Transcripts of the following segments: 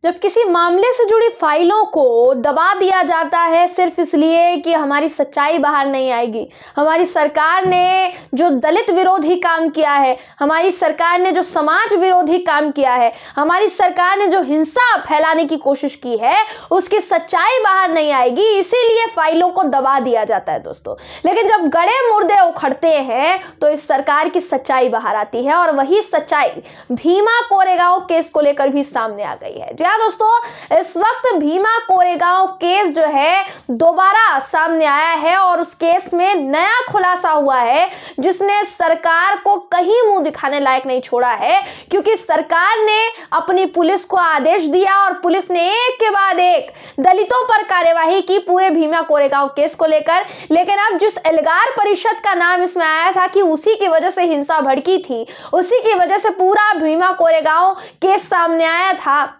जब किसी मामले से जुड़ी फाइलों को दबा दिया जाता है सिर्फ इसलिए कि हमारी सच्चाई बाहर नहीं आएगी, हमारी सरकार ने जो दलित विरोधी काम किया है, हमारी सरकार ने जो समाज विरोधी काम किया है, हमारी सरकार ने जो हिंसा फैलाने की कोशिश की है, उसकी सच्चाई बाहर नहीं आएगी, इसीलिए फाइलों को दबा दिया जाता है दोस्तों। लेकिन जब गड़े मुर्दे उखड़ते हैं तो इस सरकार की सच्चाई बाहर आती है और वही सच्चाई भीमा कोरेगांव केस को लेकर भी सामने आ गई है। दोस्तों, इस वक्त भीमा कोरेगांव केस जो है दोबारा सामने आया है और उस केस में नया खुलासा हुआ है जिसने सरकार को कहीं मुंह दिखाने लायक नहीं छोड़ा है, क्योंकि सरकार ने अपनी पुलिस को आदेश दिया और पुलिस ने एक के बाद एक दलितों पर कार्यवाही की पूरे भीमा कोरेगांव केस को लेकर। लेकिन अब जिस एल्गार परिषद का नाम इसमें आया था कि उसी की वजह से हिंसा भड़की थी, उसी की वजह से पूरा भीमा कोरेगांव केस सामने आया था,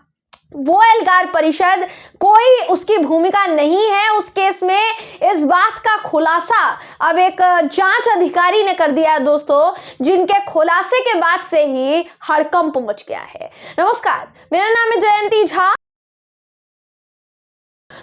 वो एल्गार परिषद कोई उसकी भूमिका नहीं है उस केस में। इस बात का खुलासा अब एक जांच अधिकारी ने कर दिया है दोस्तों, जिनके खुलासे के बाद से ही हड़कंप मच गया है। नमस्कार, मेरा नाम है जयंती झा।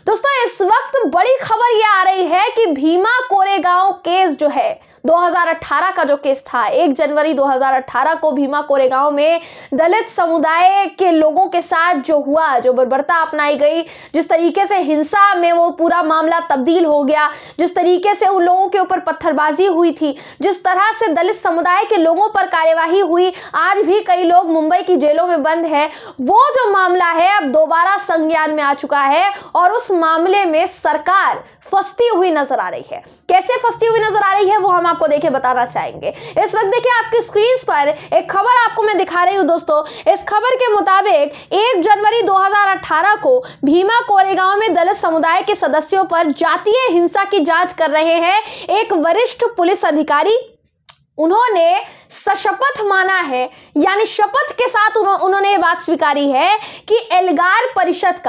दोस्तों, इस वक्त बड़ी खबर यह आ रही है कि भीमा कोरेगांव केस जो है 2018 का जो केस था, 1 जनवरी 2018 को भीमा कोरेगांव में दलित समुदाय के लोगों के साथ जो हुआ, जो बर्बरता अपनाई गई, जिस तरीके से हिंसा में वो पूरा मामला तब्दील हो गया, जिस तरीके से उन लोगों के ऊपर पत्थरबाजी हुई थी, जिस तरह से दलित समुदाय के लोगों पर कार्यवाही हुई, आज भी कई लोग मुंबई की जेलों में बंद है, वो जो मामला है अब दोबारा संज्ञान में आ चुका है और उस मामले में सरकार फंसती हुई नजर आ रही है। कैसे फंसती हुई नजर आ रही है वो हम आपको देखिए बताना चाहेंगे। इस वक्त देखिए आपकी स्क्रीन पर एक खबर आपको मैं दिखा रही हूं दोस्तों। इस खबर के मुताबिक 1 जनवरी 2018 को भीमा कोरेगांव में दलित समुदाय के सदस्यों पर जातीय हिंसा की जांच कर रहे हैं एक वरिष्ठ पुलिस अधिकारी। उन्होंने सशपथ माना है, यानी शपथ के साथ उन्होंने ये बात स्वीकारी है कि एल्गार परिषद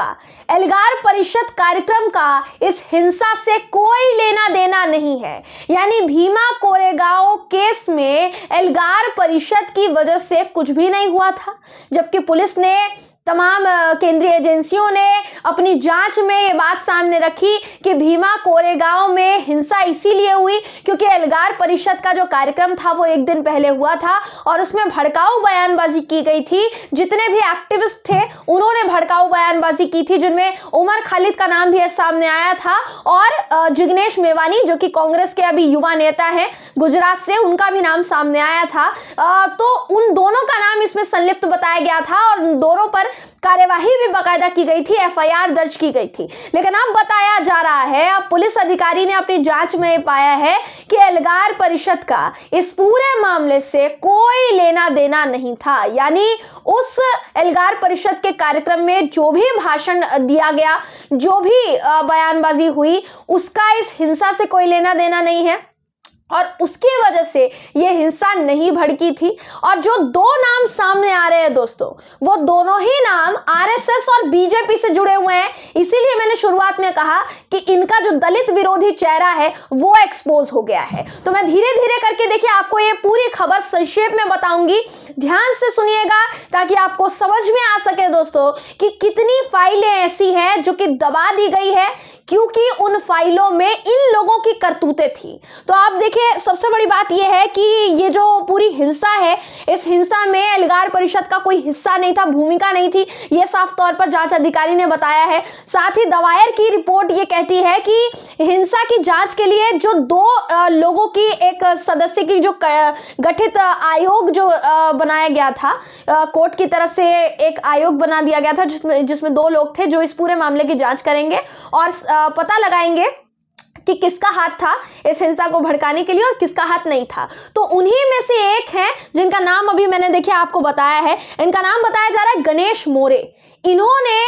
कार्यक्रम का इस हिंसा से कोई लेना देना नहीं है। यानी भीमा कोरेगांव केस में एल्गार परिषद की वजह से कुछ भी नहीं हुआ था, जबकि पुलिस ने, तमाम केंद्रीय एजेंसियों ने अपनी जांच में ये बात सामने रखी कि भीमा कोरेगांव में हिंसा इसीलिए हुई क्योंकि एल्गार परिषद का जो कार्यक्रम था वो एक दिन पहले हुआ था और उसमें भड़काऊ बयानबाजी की गई थी। जितने भी एक्टिविस्ट थे उन्होंने भड़काऊ बयानबाजी की थी, जिनमें उमर खालिद का नाम भी सामने आया था और जिग्नेश मेवानी जो कि कांग्रेस के अभी युवा नेता हैं गुजरात से, उनका भी नाम सामने आया था। तो उन दोनों का नाम इसमें संलिप्त बताया गया था और उन दोनों पर कार्यवाही भी बाकायदा की गई थी, एफआईआर दर्ज की गई थी। लेकिन अब बताया जा रहा है, अब पुलिस अधिकारी ने अपनी जांच में पाया है कि एल्गार परिषद का इस पूरे मामले से कोई लेना देना नहीं था। यानी उस एल्गार परिषद के कार्यक्रम में जो भी भाषण दिया गया, जो भी बयानबाजी हुई, उसका इस हिंसा से कोई लेना देना नहीं है और उसकी वजह से ये हिंसा नहीं भड़की थी। और जो दो नाम सामने आ रहे हैं दोस्तों, वो दोनों ही नाम आरएसएस और बीजेपी से जुड़े हुए हैं। इसीलिए मैंने शुरुआत में कहा कि इनका जो दलित विरोधी चेहरा है वो एक्सपोज हो गया है। तो मैं धीरे धीरे करके देखिए आपको ये पूरी खबर संक्षेप में बताऊंगी, ध्यान से सुनिएगा ताकि आपको समझ में आ सके दोस्तों कि कितनी फाइलें ऐसी हैं जो कि दबा दी गई है क्योंकि उन फाइलों में इन लोगों की करतूतें थी। तो आप देखिए, सबसे बड़ी बात यह है कि ये जो पूरी हिंसा है, इस हिंसा में एल्गार परिषद का कोई हिस्सा नहीं था, भूमिका नहीं थी, ये साफ तौर पर जांच अधिकारी ने बताया है। साथ ही दवायर की रिपोर्ट ये कहती है कि हिंसा की जांच के लिए जो 2 लोगों की एक सदस्य की जो गठित आयोग जो बनाया गया था, कोर्ट की तरफ से एक आयोग बना दिया गया था जिसमें 2 लोग थे जो इस पूरे मामले की जांच करेंगे और पता लगाएंगे कि किसका हाथ था इस हिंसा को भड़काने के लिए और किसका हाथ नहीं था। तो उन्हीं में से एक हैं जिनका नाम अभी मैंने देखिए आपको बताया है। इनका नाम बताया जा रहा है गणेश मोरे। इन्होंने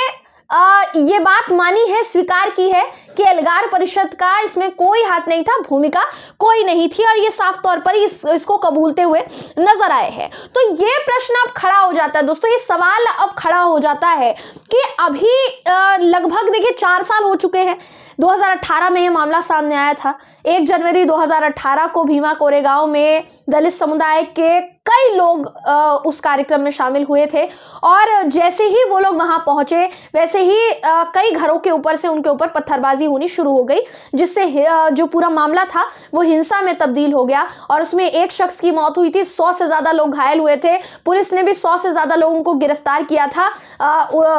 ये बात मानी है, स्वीकार की है कि एल्गार परिषद का इसमें कोई हाथ नहीं था, भूमिका कोई नहीं थी और ये साफ तौर पर इसको कबूलते हुए नजर आए हैं। तो ये प्रश्न अब खड़ा हो जाता है दोस्तों, ये सवाल अब खड़ा हो जाता है कि अभी लगभग देखिए 4 साल हो चुके हैं। 2018 में ये मामला सामने आया था। 1 जनवरी 2018 को भीमा कोरेगांव में दलित समुदाय के कई लोग उस कार्यक्रम में शामिल हुए थे और जैसे ही वो लोग वहां पहुंचे वैसे ही कई घरों के ऊपर से उनके ऊपर पत्थरबाजी होनी शुरू हो गई, जिससे जो पूरा मामला था वो हिंसा में तब्दील हो गया और उसमें एक शख्स की मौत हुई थी, 100 से ज्यादा लोग घायल हुए थे। पुलिस ने भी 100 से ज्यादा लोगों को गिरफ्तार किया था।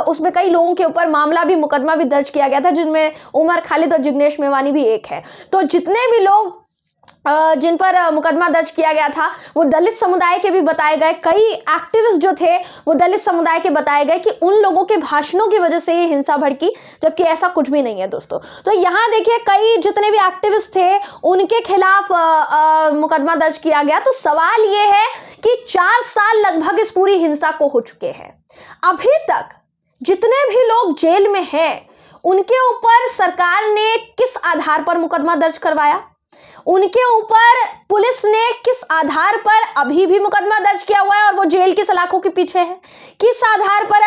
उसमें कई लोगों के ऊपर मामला भी, मुकदमा भी दर्ज किया गया था, जिनमें उमर खालिद और जिग्नेश मेवानी भी एक है। तो जितने भी लोग जिन पर मुकदमा दर्ज किया गया था वो दलित समुदाय के भी बताए गए। कई एक्टिविस्ट जो थे वो दलित समुदाय के बताए गए कि उन लोगों के भाषणों की वजह से ये हिंसा भड़की, जबकि ऐसा कुछ भी नहीं है दोस्तों। तो यहाँ देखिए कई जितने भी एक्टिविस्ट थे उनके खिलाफ मुकदमा दर्ज किया गया। तो सवाल ये है कि 4 साल लगभग इस पूरी हिंसा को हो चुके हैं। अभी तक जितने भी लोग जेल में हैं उनके ऊपर सरकार ने किस आधार पर मुकदमा दर्ज करवाया, उनके ऊपर पुलिस ने किस आधार पर अभी भी मुकदमा दर्ज किया हुआ है और वो जेल की सलाखों के पीछे है, किस आधार पर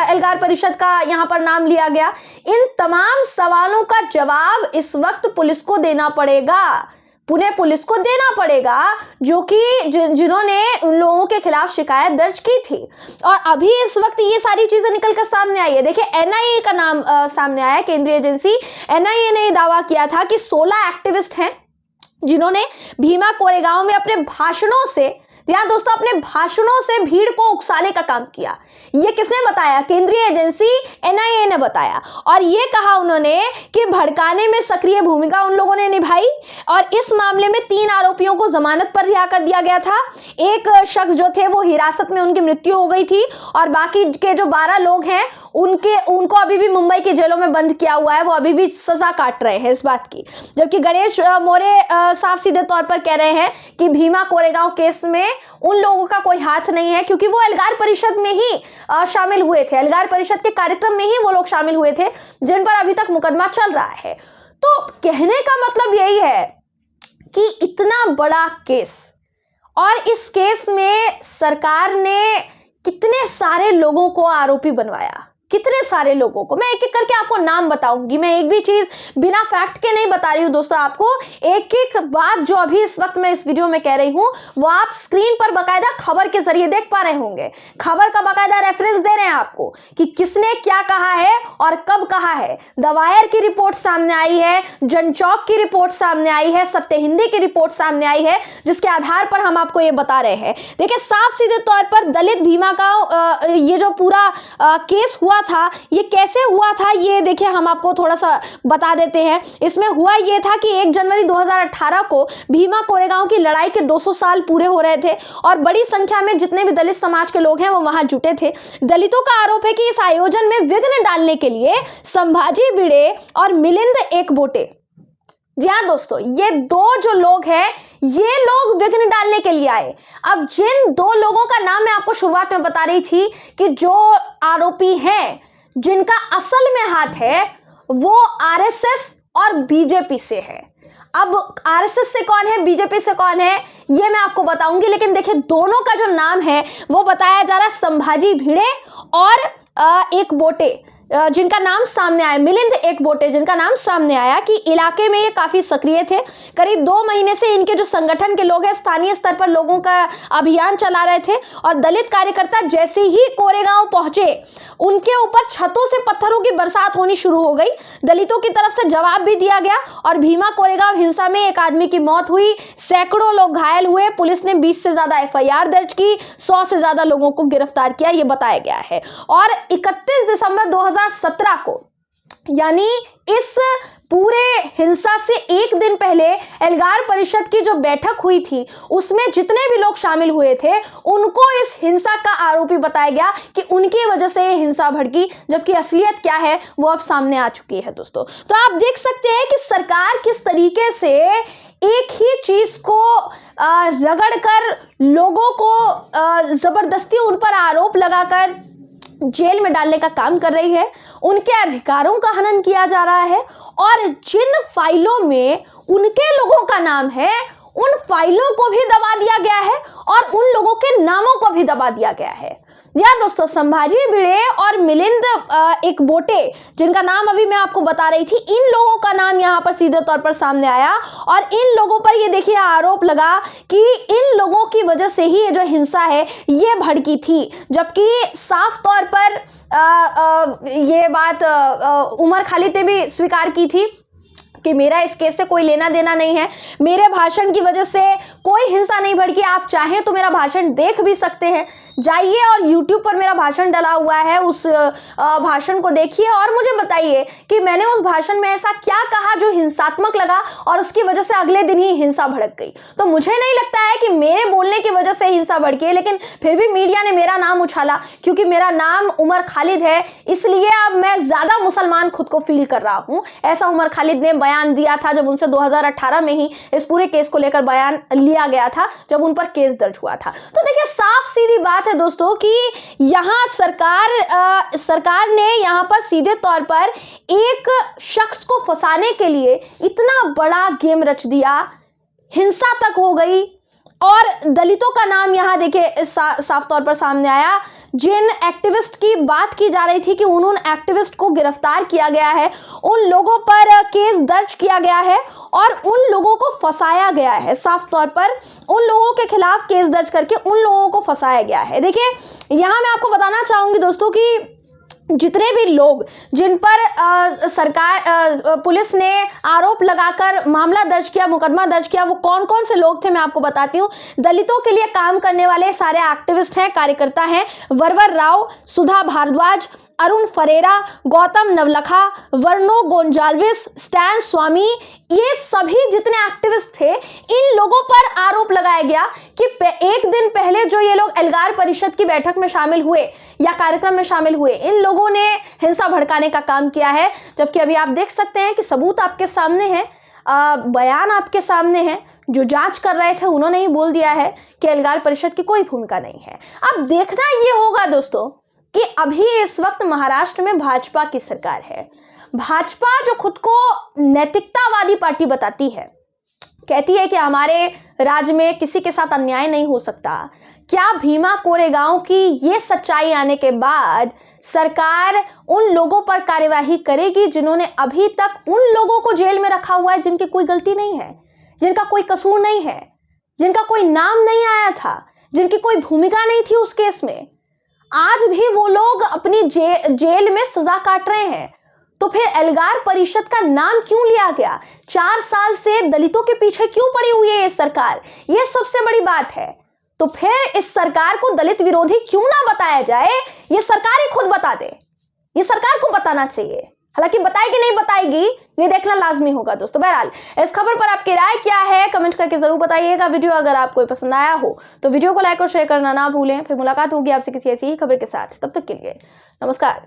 एल्गार परिषद का यहां पर नाम लिया गया। इन तमाम सवालों का जवाब इस वक्त पुलिस को देना पड़ेगा, पुणे पुलिस को देना पड़ेगा, जो कि जिन्होंने उन लोगों के खिलाफ शिकायत दर्ज की थी। और अभी इस वक्त ये सारी चीजें निकलकर सामने आई है। देखिए एनआईए का नाम सामने आया, केंद्रीय एजेंसी एनआईए ने दावा किया था कि 16 एक्टिविस्ट हैं जिन्होंने भीमा कोरेगांव में अपने भाषणों से, यहाँ दोस्तों अपने भाषणों से भीड़ को उकसाने का काम किया। ये किसने बताया? केंद्रीय एजेंसी एनआईए ने बताया। और ये कहा उन्होंने कि भड़काने में सक्रिय भूमिका उन लोगों ने निभाई और इस मामले में 3 आरोपियों को जमानत पर रिहा कर दिया गया था। एक शख्स जो थे वो हिरासत में, उनकी मृत्यु हो गई थी और बाकी के जो 12 लोग हैं उनको अभी भी मुंबई के जेलों में बंद किया हुआ है, वो अभी भी सजा काट रहे हैं इस बात की। जबकि गणेश मौर्य साफ सीधे तौर पर कह रहे हैं कि भीमा कोरेगांव केस में उन लोगों का कोई हाथ नहीं है, क्योंकि वो एल्गार परिषद में ही शामिल हुए थे, एल्गार परिषद के कार्यक्रम में ही वो लोग शामिल हुए थे जिन पर अभी तक मुकदमा चल रहा है। तो कहने का मतलब यही है कि इतना बड़ा केस और इस केस में सरकार ने कितने सारे लोगों को आरोपी बनवाया, कितने सारे लोगों को। मैं एक एक करके आपको नाम बताऊंगी, मैं एक भी चीज बिना फैक्ट के नहीं बता रही हूं दोस्तों। आपको एक एक बात जो अभी इस वक्त मैं इस वीडियो में कह रही हूं वो आप स्क्रीन पर बकायदा खबर के जरिए देख पा रहे होंगे। खबर का बकायदा रेफरेंस दे रहे हैं आपको कि किसने क्या कहा है और कब कहा है। द वायर की रिपोर्ट सामने आई है, जनचौक की रिपोर्ट सामने आई है, सत्य हिंदी की रिपोर्ट सामने आई है, जिसके आधार पर हम आपको ये बता रहे हैं। देखिए साफ सीधे तौर पर दलित भीमा का ये जो पूरा केस हुआ था, ये कैसे हुआ था ये देखिए हम आपको थोड़ा सा बता देते हैं। इसमें हुआ ये था कि 1 जनवरी 2018 को भीमा कोरेगांव की लड़ाई के 200 साल पूरे हो रहे थे और बड़ी संख्या में जितने भी दलित समाज के लोग हैं वो वहां जुटे थे। दलितों का आरोप है कि इस आयोजन में विघ्न डालने के लिए संभाजी भिड़े और मिलिंद एकबोटे, जी हाँ दोस्तों, ये 2 जो लोग हैं ये लोग विघ्न डालने के लिए आए। अब जिन 2 लोगों का नाम मैं आपको शुरुआत में बता रही थी कि जो आरोपी हैं जिनका असल में हाथ है वो आरएसएस और बीजेपी से है। अब आरएसएस से कौन है, बीजेपी से कौन है, ये मैं आपको बताऊंगी। लेकिन देखिए दोनों का जो नाम है वो बताया जा रहा है संभाजी भिड़े और एकबोटे, जिनका नाम सामने आया, मिलिंद एकबोटे, जिनका नाम सामने आया कि इलाके में ये काफी सक्रिय थे। करीब 2 महीने से इनके जो संगठन के लोग हैं स्थानीय स्तर पर लोगों का अभियान चला रहे थे और दलित कार्यकर्ता जैसे ही कोरेगांव पहुंचे उनके ऊपर छतों से पत्थरों की बरसात होनी शुरू हो गई। दलितों की तरफ से जवाब भी दिया गया और भीमा कोरेगांव हिंसा में 1 आदमी की मौत हुई, सैकड़ों लोग घायल हुए। पुलिस ने 20 से ज्यादा एफआईआर दर्ज की, 100 से ज्यादा लोगों को गिरफ्तार किया, ये बताया गया है। और 31 दिसंबर 2017 को, यानी इस पूरे हिंसा से 1 दिन पहले एल्गार परिषद की जो बैठक हुई थी उसमें जितने भी लोग शामिल हुए थे उनको इस हिंसा का आरोपी बताया गया कि उनकी वजह से ये हिंसा भड़की, जबकि असलियत क्या है वो अब सामने आ चुकी है दोस्तों। तो आप देख सकते हैं कि सरकार किस तरीके से एक ही चीज को रगड़कर लोगों को जबरदस्ती उन पर आरोप लगाकर जेल में डालने का काम कर रही है। उनके अधिकारों का हनन किया जा रहा है और जिन फाइलों में उनके लोगों का नाम है उन फाइलों को भी दबा दिया गया है और उन लोगों के नामों को भी दबा दिया गया है। जी हाँ दोस्तों, संभाजी भिड़े और मिलिंद एक बोटे, जिनका नाम अभी मैं आपको बता रही थी, इन लोगों का नाम यहाँ पर सीधे तौर पर सामने आया और इन लोगों पर ये देखिए आरोप लगा कि इन लोगों की वजह से ही ये जो हिंसा है ये भड़की थी। जबकि साफ तौर पर ये बात उमर खालिद ने भी स्वीकार की थी कि मेरा इस केस से कोई लेना देना नहीं है, मेरे भाषण की वजह से कोई हिंसा नहीं भड़की। आप चाहें तो मेरा भाषण देख भी सकते हैं, जाइए और YouTube पर मेरा भाषण डला हुआ है, उस भाषण को देखिए और मुझे बताइए कि मैंने उस भाषण में ऐसा क्या कहा जो हिंसात्मक लगा और उसकी वजह से अगले दिन ही हिंसा भड़क गई। तो मुझे नहीं लगता है कि मेरे बोलने की वजह से हिंसा भड़की है, लेकिन फिर भी मीडिया ने मेरा नाम उछाला क्योंकि मेरा नाम उमर खालिद है, इसलिए अब मैं ज्यादा मुसलमान खुद को फील कर रहा हूं। ऐसा उमर खालिद ने बयान दिया था जब उनसे 2018 में ही इस पूरे केस को लेकर बयान लिया गया था, जब उन पर केस दर्ज हुआ था। तो देखिए साफ सीधी बात है दोस्तों कि यहां सरकार ने यहां पर सीधे तौर पर एक शख्स को फंसाने के लिए इतना बड़ा गेम रच दिया, हिंसा तक हो गई और दलितों का नाम यहां देखिए साफ तौर पर सामने आया। जिन एक्टिविस्ट की बात की जा रही थी कि उन एक्टिविस्ट को गिरफ्तार किया गया है, उन लोगों पर केस दर्ज किया गया है और उन लोगों को फंसाया गया है। साफ तौर पर उन लोगों के खिलाफ केस दर्ज करके उन लोगों को फंसाया गया है। देखिए यहां मैं आपको बताना चाहूंगी दोस्तों कि जितने भी लोग जिन पर पुलिस ने आरोप लगाकर मामला दर्ज किया, मुकदमा दर्ज किया, वो कौन कौन से लोग थे मैं आपको बताती हूँ। दलितों के लिए काम करने वाले सारे एक्टिविस्ट हैं, कार्यकर्ता हैं, वरवर राव, सुधा भारद्वाज, अरुण फरेरा, गौतम नवलखा, वर्नो गोंजाल्विस, स्टैन स्वामी, ये सभी जितने एक्टिविस्ट थे, इन लोगों पर आरोप लगाया गया कि एक दिन पहले जो ये लोग एल्गार परिषद की बैठक में शामिल हुए या कार्यक्रम में शामिल हुए, इन लोगों ने हिंसा भड़काने का काम किया है। जबकि अभी आप देख सकते हैं कि सबूत आपके सामने है, बयान आपके सामने है, जो जांच कर रहे थे उन्होंने ही बोल दिया है कि एल्गार परिषद की कोई भूमिका नहीं है। अब देखना ये होगा दोस्तों कि अभी इस वक्त महाराष्ट्र में भाजपा की सरकार है। भाजपा जो खुद को नैतिकतावादी पार्टी बताती है, कहती है कि हमारे राज्य में किसी के साथ अन्याय नहीं हो सकता। क्या भीमा कोरेगांव की ये सच्चाई आने के बाद सरकार उन लोगों पर कार्यवाही करेगी जिन्होंने अभी तक उन लोगों को जेल में रखा हुआ है जिनकी कोई गलती नहीं है, जिनका कोई कसूर नहीं है, जिनका कोई नाम नहीं आया था, जिनकी कोई भूमिका नहीं थी उस केस में? आज भी वो लोग अपनी जेल में सजा काट रहे हैं। तो फिर एल्गार परिषद का नाम क्यों लिया गया? 4 साल से दलितों के पीछे क्यों पड़ी हुई है ये सरकार? ये सबसे बड़ी बात है। तो फिर इस सरकार को दलित विरोधी क्यों ना बताया जाए, ये सरकार ही खुद बता दे। ये सरकार को बताना चाहिए, हालांकि बताएगी नहीं बताएगी ये देखना लाजमी होगा दोस्तों। बहरहाल इस खबर पर आपकी राय क्या है कमेंट करके जरूर बताइएगा। वीडियो अगर आपको पसंद आया हो तो वीडियो को लाइक और शेयर करना ना भूलें। फिर मुलाकात होगी आपसे किसी ऐसी ही खबर के साथ, तब तक के लिए नमस्कार।